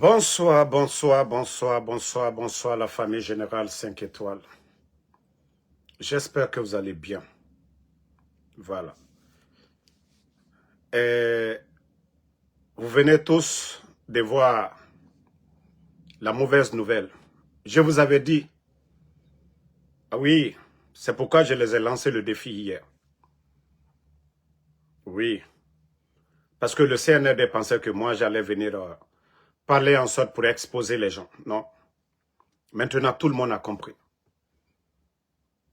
Bonsoir, bonsoir, bonsoir, bonsoir, bonsoir la famille générale 5 étoiles. J'espère que vous allez bien. Voilà. Et vous venez tous de voir la mauvaise nouvelle. Je vous avais dit, ah oui, c'est pourquoi je les ai lancé le défi hier. Oui, parce que le CNRD pensait que moi j'allais venir parler en sorte pour exposer les gens. Non. Maintenant, tout le monde a compris.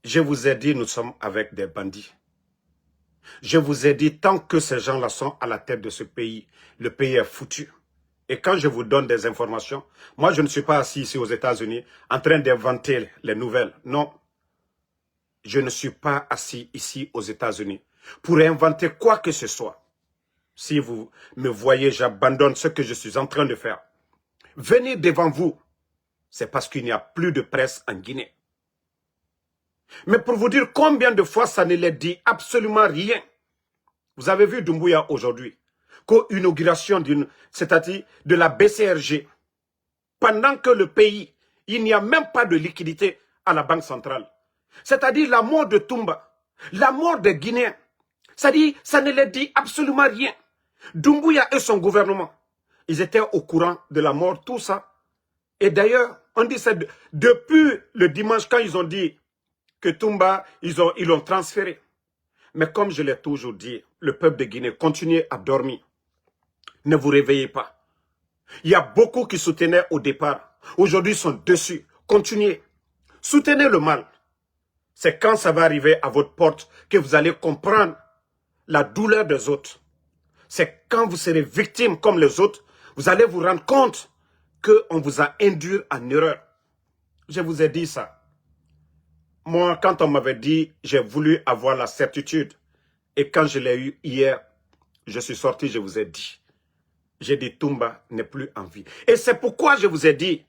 Je vous ai dit, nous sommes avec des bandits. Je vous ai dit, tant que ces gens-là sont à la tête de ce pays, le pays est foutu. Et quand je vous donne des informations, moi je ne suis pas assis ici aux États-Unis en train d'inventer les nouvelles. Non, je ne suis pas assis ici aux États-Unis pour inventer quoi que ce soit. Si vous me voyez, j'abandonne ce que je suis en train de faire. Venir devant vous, c'est parce qu'il n'y a plus de presse en Guinée. Mais pour vous dire combien de fois ça ne les dit absolument rien. Vous avez vu Doumbouya aujourd'hui, qu'inauguration c'est-à-dire de la BCRG, pendant que le pays, il n'y a même pas de liquidité à la Banque centrale. C'est-à-dire la mort de Toumba, la mort des Guinéens. C'est-à-dire, ça ne les dit absolument rien. Doumbouya et son gouvernement, ils étaient au courant de la mort, tout ça. Et d'ailleurs, on dit ça depuis le dimanche, quand ils ont dit que Toumba, ils l'ont transféré. Mais comme je l'ai toujours dit, le peuple de Guinée, continuez à dormir. Ne vous réveillez pas. Il y a beaucoup qui soutenaient au départ. Aujourd'hui, ils sont dessus. Continuez. Soutenez le mal. C'est quand ça va arriver à votre porte que vous allez comprendre la douleur des autres. C'est quand vous serez victime comme les autres, vous allez vous rendre compte qu'on vous a induit en erreur. Je vous ai dit ça. Moi, quand on m'avait dit, j'ai voulu avoir la certitude. Et quand je l'ai eu hier, je suis sorti, je vous ai dit. J'ai dit, Toumba n'est plus en vie. Et c'est pourquoi je vous ai dit,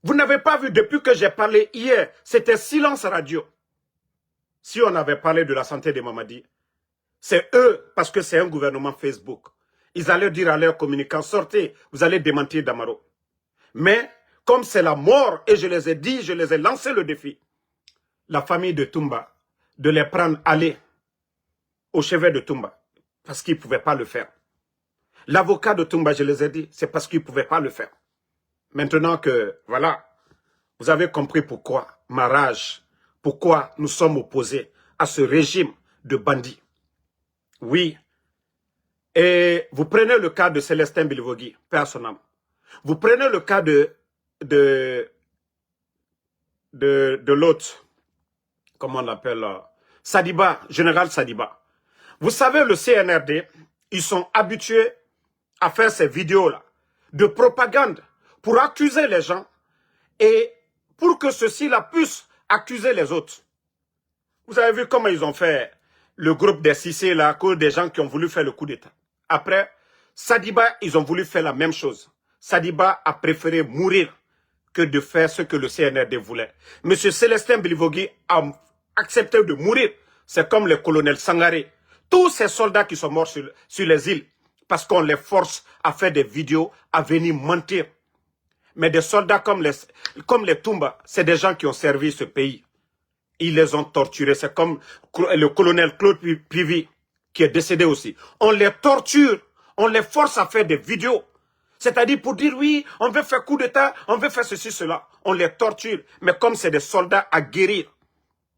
vous n'avez pas vu depuis que j'ai parlé hier, c'était silence radio. Si on avait parlé de la santé de Mamadi, c'est eux, parce que c'est un gouvernement Facebook. Ils allaient dire à leurs communicants, sortez, vous allez démentir Damaro. Mais, comme c'est la mort, et je les ai dit, je les ai lancé le défi, la famille de Toumba, de les prendre, aller au chevet de Toumba, parce qu'ils ne pouvaient pas le faire. L'avocat de Toumba, je les ai dit, c'est parce qu'ils ne pouvaient pas le faire. Maintenant que, voilà, vous avez compris pourquoi ma rage, pourquoi nous sommes opposés à ce régime de bandits. Oui. Et vous prenez le cas de Célestin Bilivogui, paix à son âme. Vous prenez le cas de l'autre, comment on l'appelle, Sadiba, général Sadiba. Vous savez, le CNRD, ils sont habitués à faire ces vidéos-là de propagande pour accuser les gens et pour que ceux-ci-là puissent accuser les autres. Vous avez vu comment ils ont fait le groupe des Cissé, là, des gens qui ont voulu faire le coup d'État. Après, Sadiba, ils ont voulu faire la même chose. Sadiba a préféré mourir que de faire ce que le CNRD voulait. Monsieur Célestin Bilivogui a accepté de mourir. C'est comme le colonel Sangaré. Tous ces soldats qui sont morts sur les îles, parce qu'on les force à faire des vidéos, à venir mentir. Mais des soldats comme les Toumba, c'est des gens qui ont servi ce pays. Ils les ont torturés. C'est comme le colonel Claude Pivy, qui est décédé aussi. On les torture, on les force à faire des vidéos. C'est-à-dire pour dire oui, on veut faire coup d'État, on veut faire ceci, cela. On les torture. Mais comme c'est des soldats à guérir,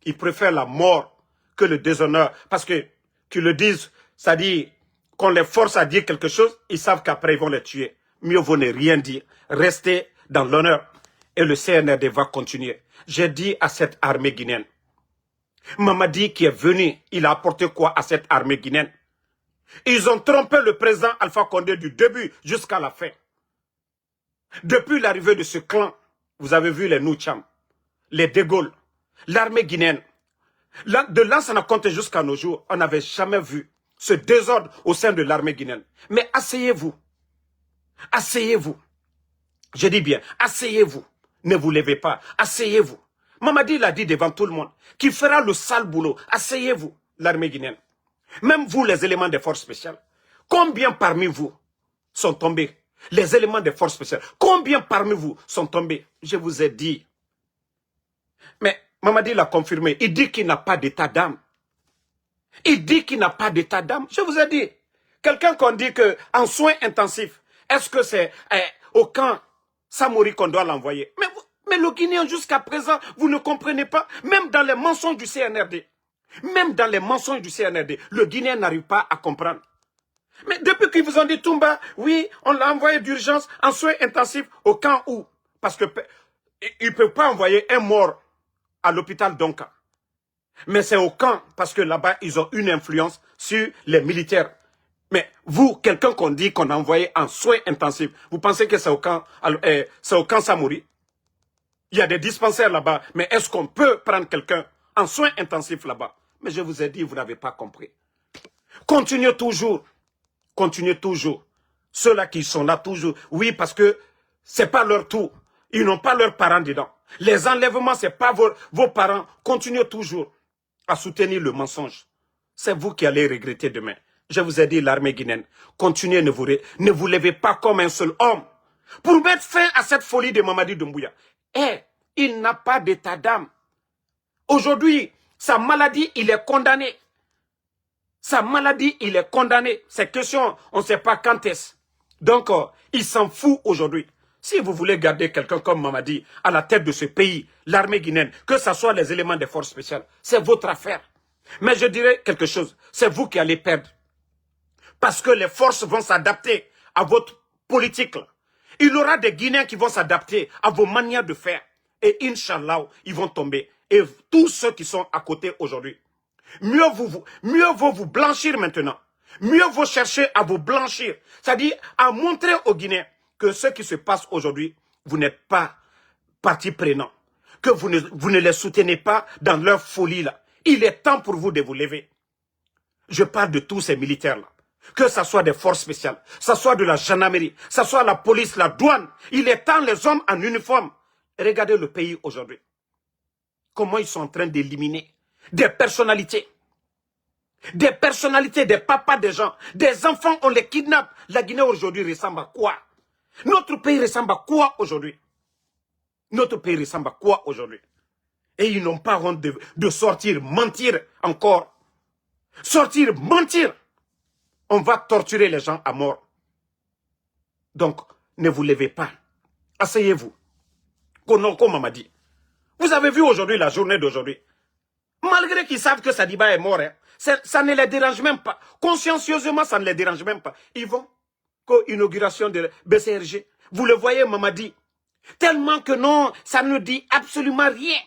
ils préfèrent la mort que le déshonneur. Parce que, qu'ils le disent, c'est-à-dire qu'on les force à dire quelque chose, ils savent qu'après ils vont les tuer. Mieux vaut ne rien dire. Rester dans l'honneur. Et le CNRD va continuer. J'ai dit à cette armée guinéenne, Mamadi qui est venu, il a apporté quoi à cette armée guinéenne? Ils ont trompé le président Alpha Condé du début jusqu'à la fin. Depuis l'arrivée de ce clan, vous avez vu les Noucham, les De Gaulle, l'armée guinéenne. De Lansana Conté jusqu'à nos jours, on n'avait jamais vu ce désordre au sein de l'armée guinéenne. Mais asseyez-vous. Asseyez-vous. Je dis bien, asseyez-vous. Ne vous levez pas. Asseyez-vous. Mamadi l'a dit devant tout le monde, qui fera le sale boulot. Asseyez-vous, l'armée guinéenne. Même vous, les éléments des forces spéciales. Combien parmi vous sont tombés? Les éléments des forces spéciales. Combien parmi vous sont tombés? Je vous ai dit. Mais Mamadi l'a confirmé. Il dit qu'il n'a pas d'état d'âme. Il dit qu'il n'a pas d'état d'âme. Je vous ai dit. Quelqu'un qu'on dit qu'en soins intensifs, est-ce que c'est au camp Samori qu'on doit l'envoyer? Mais le Guinéen, jusqu'à présent, vous ne comprenez pas. Même dans les mensonges du CNRD. Même dans les mensonges du CNRD, le Guinéen n'arrive pas à comprendre. Mais depuis qu'ils vous ont dit Toumba, oui, on l'a envoyé d'urgence en soins intensifs au camp où? Parce que ils ne peuvent pas envoyer un mort à l'hôpital Donka. Mais c'est au camp, parce que là-bas, ils ont une influence sur les militaires. Mais vous, quelqu'un qu'on dit qu'on a envoyé en soins intensifs, vous pensez que c'est au camp Samori? Il y a des dispensaires là-bas, mais est-ce qu'on peut prendre quelqu'un en soins intensifs là-bas? Mais je vous ai dit, vous n'avez pas compris. Continuez toujours. Continuez toujours. Ceux-là qui sont là toujours. Oui, parce que c'est pas leur tour. Ils n'ont pas leurs parents dedans. Les enlèvements, c'est pas vos parents. Continuez toujours à soutenir le mensonge. C'est vous qui allez regretter demain. Je vous ai dit, l'armée guinéenne, continuez, ne vous levez pas comme un seul homme. Pour mettre fin à cette folie de Mamadi Doumbouya. Il n'a pas d'état d'âme. Aujourd'hui, sa maladie, il est condamné. Sa maladie, il est condamné. C'est question, on ne sait pas quand est-ce. Donc, il s'en fout aujourd'hui. Si vous voulez garder quelqu'un comme Mamadi à la tête de ce pays, l'armée guinéenne, que ce soit les éléments des forces spéciales, c'est votre affaire. Mais je dirais quelque chose, c'est vous qui allez perdre. Parce que les forces vont s'adapter à votre politique. Il y aura des Guinéens qui vont s'adapter à vos manières de faire. Et Inch'Allah, ils vont tomber. Et tous ceux qui sont à côté aujourd'hui, mieux vaut vous blanchir maintenant. Mieux vaut chercher à vous blanchir. C'est-à-dire à montrer aux Guinéens que ce qui se passe aujourd'hui, vous n'êtes pas partie prenante. Que vous ne les soutenez pas dans leur folie là. Il est temps pour vous de vous lever. Je parle de tous ces militaires là. Que ce soit des forces spéciales, que ce soit de la gendarmerie, que ce soit la police, la douane. Il est temps les hommes en uniforme. Regardez le pays aujourd'hui. Comment ils sont en train d'éliminer des personnalités. Des personnalités, des papas des gens. Des enfants, on les kidnappe. La Guinée aujourd'hui ressemble à quoi? Notre pays ressemble à quoi aujourd'hui? Notre pays ressemble à quoi aujourd'hui? Et ils n'ont pas honte de sortir, mentir encore. Sortir, mentir. On va torturer les gens à mort. Donc, ne vous levez pas. Asseyez-vous. Kononko Mamadi. Vous avez vu aujourd'hui la journée d'aujourd'hui. Malgré qu'ils savent que Sadiba est mort, hein, ça ne les dérange même pas. Consciencieusement, ça ne les dérange même pas. Ils vont inauguration de BCRG. Vous le voyez, Mamadi. Tellement que non, ça ne dit absolument rien.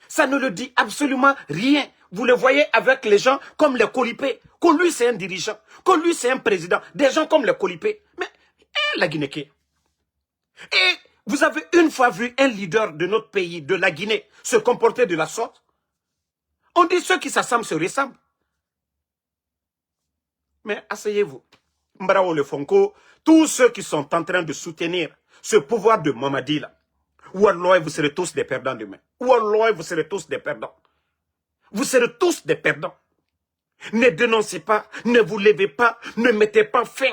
Ça ne le dit absolument rien. Vous le voyez avec les gens comme les Kolipé. Que lui, c'est un dirigeant. Que lui, c'est un président. Des gens comme les Kolipé. Mais, la Guinée. Et vous avez une fois vu un leader de notre pays, de la Guinée, se comporter de la sorte? On dit ceux qui s'assemblent se ressemblent. Mais asseyez-vous. Mbrao Le Fonko, tous ceux qui sont en train de soutenir ce pouvoir de Mamadi là, Wallah, vous serez tous des perdants demain. Wallah, vous serez tous des perdants. Vous serez tous des perdants. Ne dénoncez pas, ne vous levez pas, ne mettez pas fin.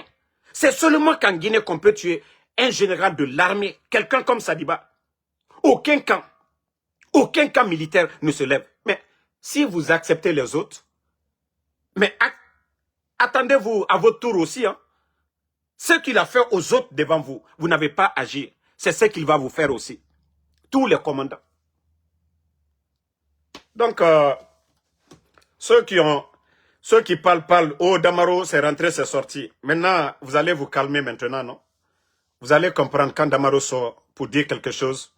C'est seulement qu'en Guinée qu'on peut tuer un général de l'armée, quelqu'un comme Sadiba. Aucun camp militaire ne se lève. Mais si vous acceptez les autres, mais attendez-vous à votre tour aussi. Hein. Ce qu'il a fait aux autres devant vous, vous n'avez pas agi. C'est ce qu'il va vous faire aussi. Tous les commandants. Donc, ceux qui parlent. Oh, Damaro, c'est rentré, c'est sorti. Maintenant, vous allez vous calmer maintenant, non? Vous allez comprendre quand Damaro sort pour dire quelque chose.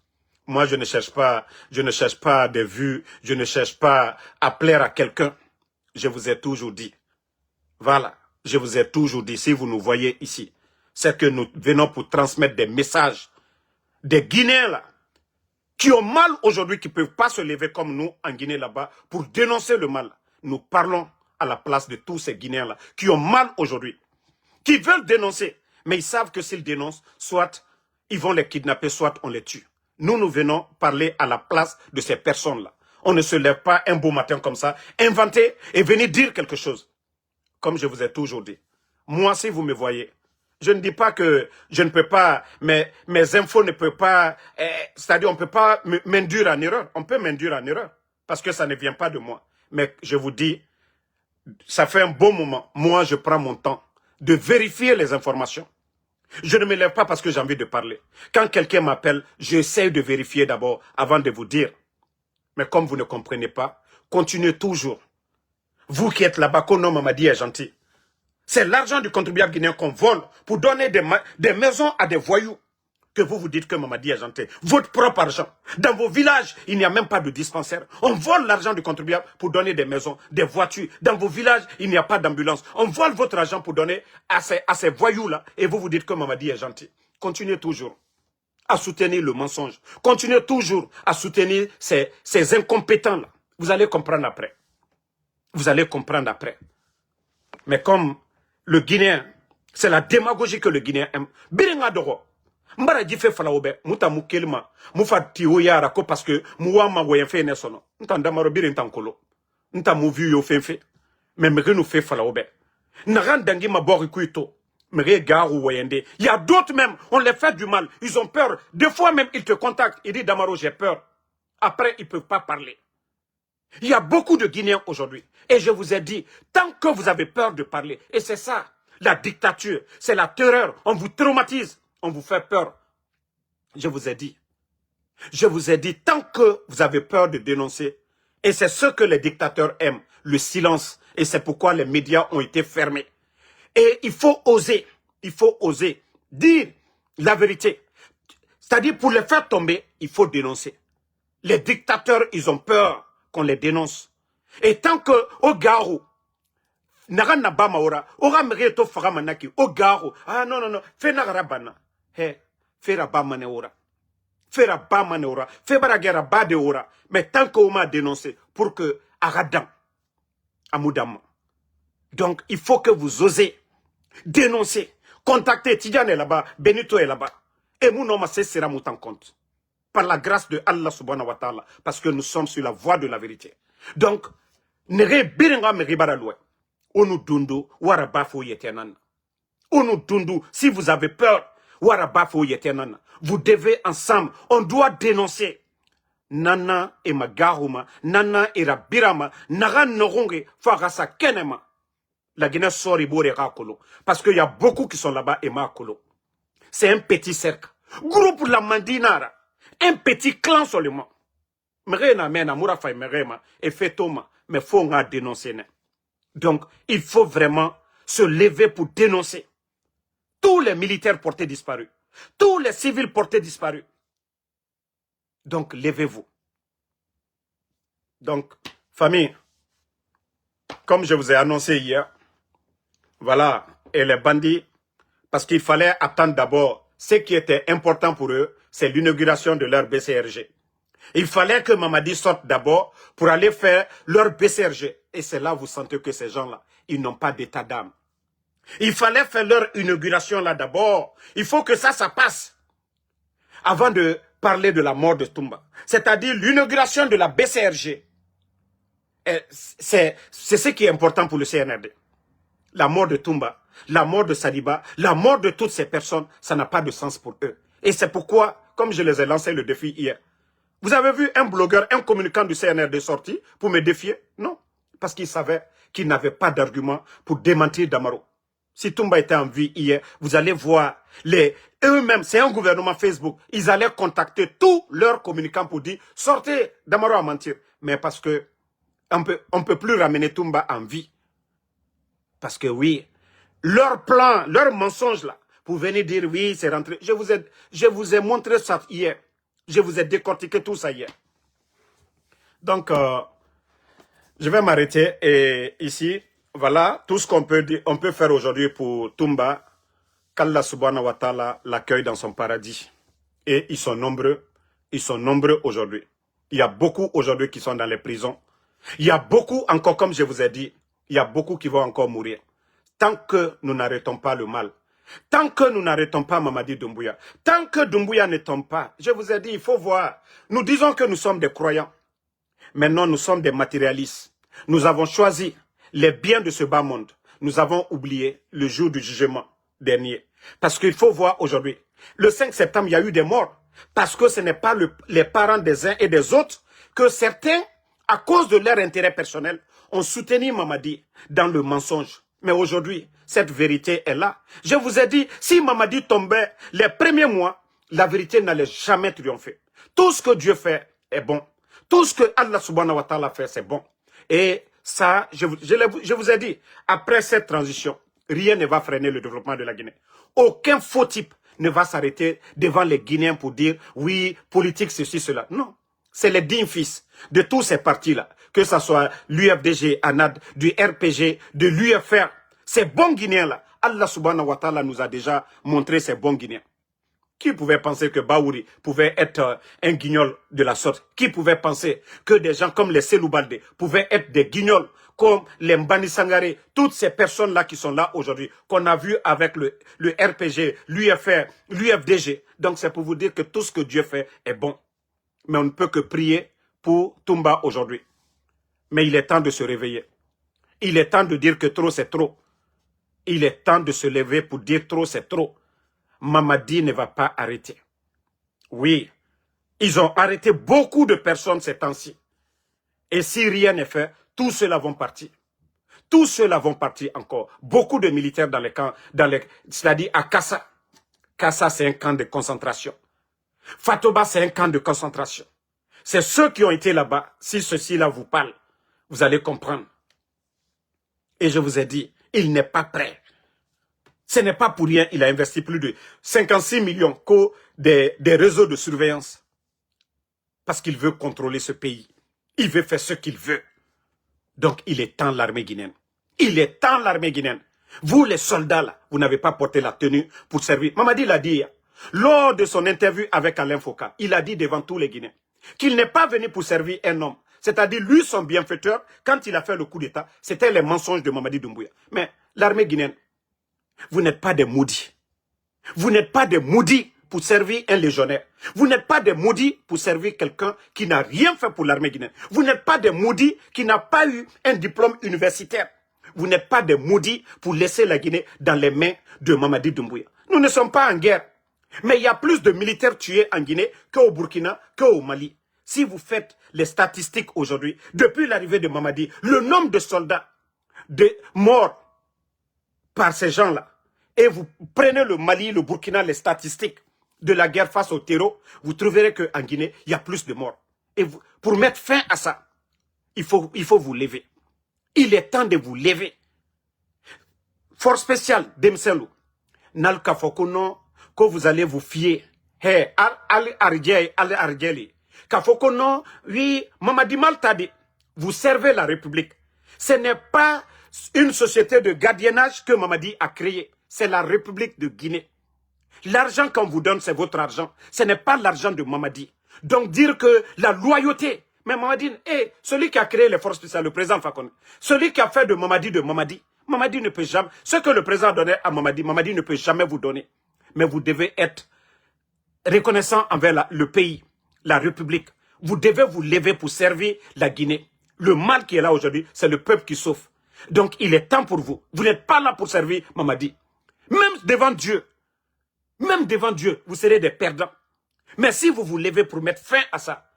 Moi, je ne cherche pas des vues, je ne cherche pas à plaire à quelqu'un. Je vous ai toujours dit. Voilà, je vous ai toujours dit, si vous nous voyez ici, c'est que nous venons pour transmettre des messages. Des Guinéens là, qui ont mal aujourd'hui, qui ne peuvent pas se lever comme nous en Guinée là-bas pour dénoncer le mal. Nous parlons à la place de tous ces Guinéens là, qui ont mal aujourd'hui, qui veulent dénoncer, mais ils savent que s'ils dénoncent, soit ils vont les kidnapper, soit on les tue. Nous venons parler à la place de ces personnes-là. On ne se lève pas un beau matin comme ça, inventer et venir dire quelque chose. Comme je vous ai toujours dit. Moi, si vous me voyez, Je ne dis pas que je ne peux pas, mes infos ne peuvent pas, c'est-à-dire on ne peut pas m'induire en erreur. On peut m'induire en erreur parce que ça ne vient pas de moi. Mais je vous dis, ça fait un bon moment. Moi, je prends mon temps de vérifier les informations. Je ne me lève pas parce que j'ai envie de parler. Quand quelqu'un m'appelle, j'essaie de vérifier d'abord avant de vous dire. Mais comme vous ne comprenez pas, continuez toujours. Vous qui êtes là-bas, qu'on nomme Mamadi est gentil. C'est l'argent du contribuable guinéen qu'on vole pour donner des maisons à des voyous. Que vous dites que Mamadi est gentil. Votre propre argent. Dans vos villages, il n'y a même pas de dispensaire. On vole l'argent du contribuable pour donner des maisons, des voitures. Dans vos villages, il n'y a pas d'ambulance. On vole votre argent pour donner à ces voyous-là. Et vous dites que Mamadi est gentil. Continuez toujours à soutenir le mensonge. Continuez toujours à soutenir ces incompétents-là. Vous allez comprendre après. Vous allez comprendre après. Mais comme le Guinéen, c'est la démagogie que le Guinéen aime. Biringa doro. Mbara jife falaobe, muta mukelma, mufa tiwo yara ko parce que muwa ma woyen fe ne sono. Nta ndamaro birin tankolo. Nta muvi yo fenfe. Mais mege nous fait falaobe. Naran dangi ma bori kuito. Mege garu woyende. Il y a d'autres même, on les fait du mal. Ils ont peur. Des fois même, ils te contactent. Ils disent Damaro, j'ai peur. Après, ils ne peuvent pas parler. Il y a beaucoup de Guinéens aujourd'hui. Et je vous ai dit, tant que vous avez peur de parler, et c'est ça, la dictature, c'est la terreur, on vous traumatise, on vous fait peur. Je vous ai dit, tant que vous avez peur de dénoncer, et c'est ce que les dictateurs aiment, le silence, et c'est pourquoi les médias ont été fermés. Et il faut oser dire la vérité. C'est-à-dire, pour les faire tomber, il faut dénoncer. Les dictateurs, ils ont peur qu'on les dénonce. Et tant que au garo, naga nabama ora, ora mreto faramanaki, au garo, ah non, fe nagarabana, he, fe rabamane ora, fe rabamane ora, fe baragera bade ora, mais tant qu'on m'a dénoncé, pour que aradan, amoudama. Donc, il faut que vous osez dénoncer, contacter, Tidiane est là-bas, Benito est là-bas, et mon nom sera moutant compte. Par la grâce de Allah subhanahu wa ta'ala, parce que nous sommes sur la voie de la vérité. Donc, nere biringa meribara loue. Onu dundu, warabafo yetenan. Onu dundu, si vous avez peur, warabafo yetenan. Vous devez ensemble, on doit dénoncer. Nana et Magaruma, Nana et Rabirama, Naran Noronge, Farasa Kenema. La Guinée sori bore rakolo. Parce qu'il y a beaucoup qui sont là-bas et makolo. C'est un petit cercle. Groupe la Mandinara. Un petit clan seulement. Mrena mena murafa merema et fetoma mais faut on dénoncer. Donc il faut vraiment se lever pour dénoncer tous les militaires portés disparus, tous les civils portés disparus. Donc levez-vous. Donc famille, comme je vous ai annoncé hier, voilà, et les bandits, parce qu'il fallait attendre d'abord ce qui était important pour eux, c'est l'inauguration de leur BCRG. Il fallait que Mamadi sorte d'abord pour aller faire leur BCRG. Et c'est là où vous sentez que ces gens-là, ils n'ont pas d'état d'âme. Il fallait faire leur inauguration là d'abord. Il faut que ça passe. Avant de parler de la mort de Toumba. C'est-à-dire l'inauguration de la BCRG. C'est ce qui est important pour le CNRD. La mort de Toumba, la mort de Sadiba, la mort de toutes ces personnes, ça n'a pas de sens pour eux. Et c'est pourquoi, comme je les ai lancé le défi hier, vous avez vu un blogueur, un communicant du CNRD sorti pour me défier? Non. Parce qu'il savait qu'il n'avait pas d'argument pour démentir Damaro. Si Toumba était en vie hier, vous allez voir eux-mêmes, c'est un gouvernement Facebook, ils allaient contacter tous leurs communicants pour dire sortez, Damaro a mentir. Mais parce que on peut plus ramener Toumba en vie. Parce que oui, leur plan, leur mensonge là, pour venir dire oui, c'est rentré. Je vous ai montré ça hier. Je vous ai décortiqué tout ça hier. Donc, je vais m'arrêter. Et ici, voilà tout ce qu'on peut dire, on peut faire aujourd'hui pour Toumba. Qu'Allah subhanahu wa ta'ala l'accueille dans son paradis. Et ils sont nombreux aujourd'hui. Il y a beaucoup aujourd'hui qui sont dans les prisons. Il y a beaucoup encore, comme je vous ai dit, il y a beaucoup qui vont encore mourir. Tant que nous n'arrêtons pas le mal. Tant que nous n'arrêtons pas Mamadi Doumbouya, tant que Doumbouya ne tombe pas, je vous ai dit, il faut voir. Nous disons que nous sommes des croyants. Maintenant, nous sommes des matérialistes. Nous avons choisi les biens de ce bas monde. Nous avons oublié le jour du jugement dernier. Parce qu'il faut voir aujourd'hui, le 5 septembre, il y a eu des morts. Parce que ce n'est pas les parents des uns et des autres que certains, à cause de leur intérêt personnel, ont soutenu Mamadi dans le mensonge. Mais aujourd'hui, cette vérité est là. Je vous ai dit, si Mamadi tombait les premiers mois, la vérité n'allait jamais triompher. Tout ce que Dieu fait est bon. Tout ce que Allah subhanahu wa ta'ala fait, c'est bon. Et ça, je vous ai dit, après cette transition, rien ne va freiner le développement de la Guinée. Aucun faux type ne va s'arrêter devant les Guinéens pour dire, oui, politique, ceci, cela. Non. C'est les dignes fils de tous ces partis-là, que ce soit l'UFDG, ANAD, du RPG, de l'UFR. Ces bons Guinéens-là, Allah subhanahu wa ta'ala nous a déjà montré ces bons Guinéens. Qui pouvait penser que Baouri pouvait être un guignol de la sorte? Qui pouvait penser que des gens comme les Selou Baldé pouvaient être des guignols comme les Mbani Sangaré? Toutes ces personnes-là qui sont là aujourd'hui, qu'on a vu avec le RPG, l'UFR, l'UFDG. Donc c'est pour vous dire que tout ce que Dieu fait est bon. Mais on ne peut que prier pour Toumba aujourd'hui. Mais il est temps de se réveiller. Il est temps de dire que trop c'est trop. Il est temps de se lever pour dire trop c'est trop. Mamadi ne va pas arrêter. Oui, ils ont arrêté beaucoup de personnes ces temps-ci. Et si rien n'est fait, tous ceux-là vont partir. Tous ceux-là vont partir encore. Beaucoup de militaires dans les camps, c'est-à-dire à Kassa. Kassa, c'est un camp de concentration. Fatoba, c'est un camp de concentration. C'est ceux qui ont été là-bas. Si ceci-là vous parle, vous allez comprendre. Et je vous ai dit, il n'est pas prêt. Ce n'est pas pour rien, il a investi plus de 56 millions des réseaux de surveillance. Parce qu'il veut contrôler ce pays. Il veut faire ce qu'il veut. Donc, il est temps l'armée guinéenne. Il est temps l'armée guinéenne. Vous, les soldats, là, vous n'avez pas porté la tenue pour servir. Mamadi l'a dit, lors de son interview avec Alain Foucault, il a dit devant tous les Guinéens qu'il n'est pas venu pour servir un homme. C'est-à-dire, lui, son bienfaiteur, quand il a fait le coup d'État, c'était les mensonges de Mamadi Doumbouya. Mais l'armée guinéenne, vous n'êtes pas des maudits. Vous n'êtes pas des maudits pour servir un légionnaire. Vous n'êtes pas des maudits pour servir quelqu'un qui n'a rien fait pour l'armée guinéenne. Vous n'êtes pas des maudits qui n'a pas eu un diplôme universitaire. Vous n'êtes pas des maudits pour laisser la Guinée dans les mains de Mamadi Doumbouya. Nous ne sommes pas en guerre. Mais il y a plus de militaires tués en Guinée qu'au Burkina, qu'au Mali. Si vous faites les statistiques aujourd'hui, depuis l'arrivée de Mamadi, le nombre de soldats morts par ces gens-là, et vous prenez le Mali, le Burkina, les statistiques de la guerre face au terreau, vous trouverez qu'en Guinée, il y a plus de morts. Et pour mettre fin à ça, il faut vous lever. Il est temps de vous lever. Force spéciale, Demselou, Nalka Fokono, que vous allez vous fier. Hey, al Arjeli. Kafokono, oui, Mamadi Maltadi, vous servez la République. Ce n'est pas une société de gardiennage que Mamadi a créée. C'est la République de Guinée. L'argent qu'on vous donne, c'est votre argent. Ce n'est pas l'argent de Mamadi. Donc dire que la loyauté, mais Mamadi, celui qui a créé les forces spéciales, le président Fakonde, celui qui a fait de Mamadi, Mamadi ne peut jamais, ce que le président donnait à Mamadi, Mamadi ne peut jamais vous donner. Mais vous devez être reconnaissant envers le pays, la République. Vous devez vous lever pour servir la Guinée. Le mal qui est là aujourd'hui, c'est le peuple qui souffre. Donc il est temps pour vous. Vous n'êtes pas là pour servir Mamadi. Même devant Dieu, vous serez des perdants. Mais si vous vous levez pour mettre fin à ça,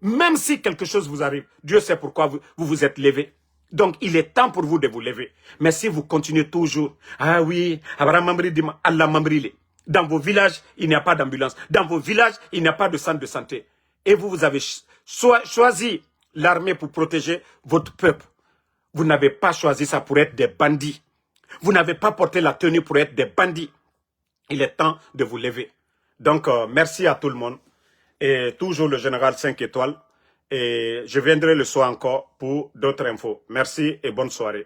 même si quelque chose vous arrive, Dieu sait pourquoi vous êtes levé. Donc, il est temps pour vous de vous lever. Mais si vous continuez toujours, ah oui, Allah Mamri, dans vos villages, il n'y a pas d'ambulance. Dans vos villages, il n'y a pas de centre de santé. Et vous avez choisi l'armée pour protéger votre peuple. Vous n'avez pas choisi ça pour être des bandits. Vous n'avez pas porté la tenue pour être des bandits. Il est temps de vous lever. Donc, merci à tout le monde. Et toujours le général 5 étoiles. Et je viendrai le soir encore pour d'autres infos. Merci et bonne soirée.